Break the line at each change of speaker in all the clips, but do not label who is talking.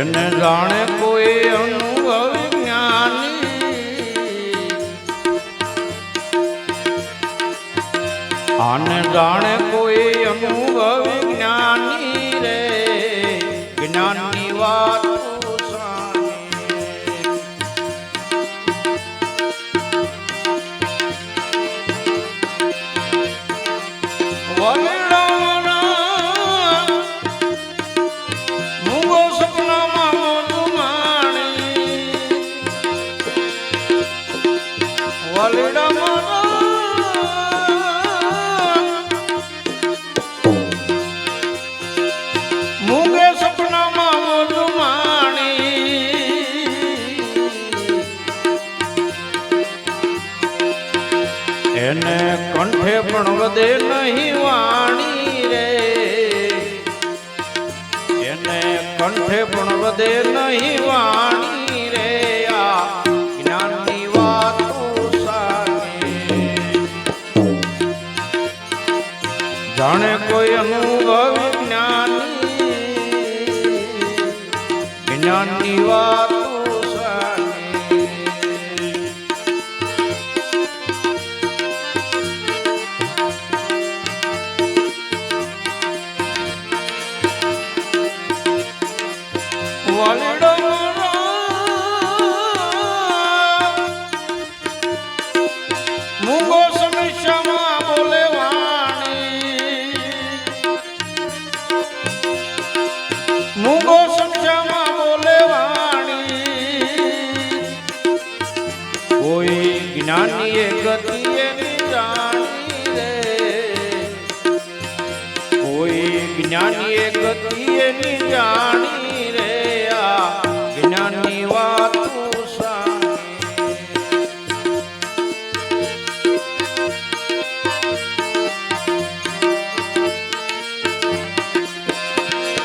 એને જાણે કોઈ અનુભવ જ્ઞાની, આને જાણે કોઈ અનુભવ જ્ઞાની રે, જ્ઞાનની વાત એને કંઠે પણ વધે નહીં વાણી રે, એને કંઠે પણ વધે નહીં વાણી રે, આ જ્ઞાનની વાત જાણે કોઈ અનુભવ જ્ઞાની, જ્ઞાનની વાત મૂંગો સમસ્યામાં બોલે વાણી, મૂંગો સમસ્યામાં બોલે વાણી, કોઈ જ્ઞાનીએ ગતિ એની જાણી રે, કોઈ જ્ઞાનીએ ગતિ એની જાણી રે, આ જ્ઞાનની વાત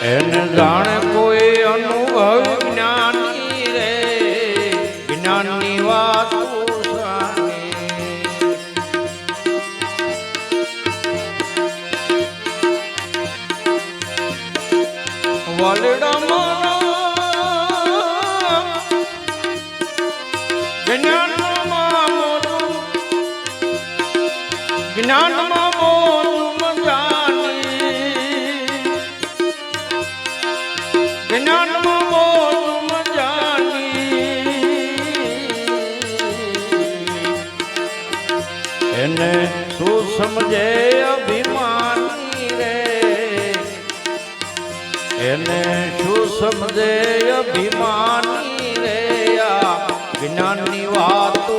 એને જાણે કોઈ અનુભવ જ્ઞાની રે, જ્ઞાનની વાત જ્ઞાનમાં મોટું, જ્ઞાનમાં મોટું જાની, જ્ઞાનમાં મોટું જાની, એને શું સમજે અભિમાની રે, એને શું સમજે અભિમાની રે, આ જ્ઞાનની વાતો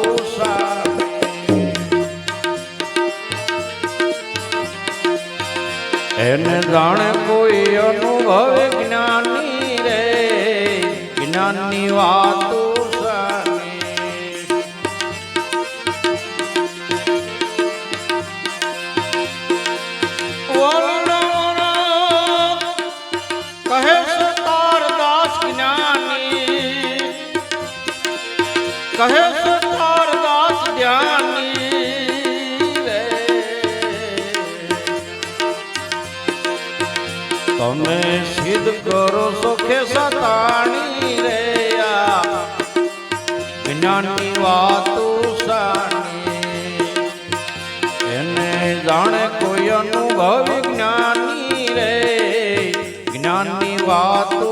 એને જાણે કોઈ અનુભવ જ્ઞાની રે, જ્ઞાનની વાતો કહે છે તાર દાસ જ્ઞાની, કહે છે તાર દાસ જ્ઞાની રે, તમે સિદ્ધ કરો છો કે સતાણી રે, આ જ્ઞાનની વાતો સાણી, એને જાણે કોઈ અનુભવ જ્ઞાની રે, જ્ઞાનની વાતો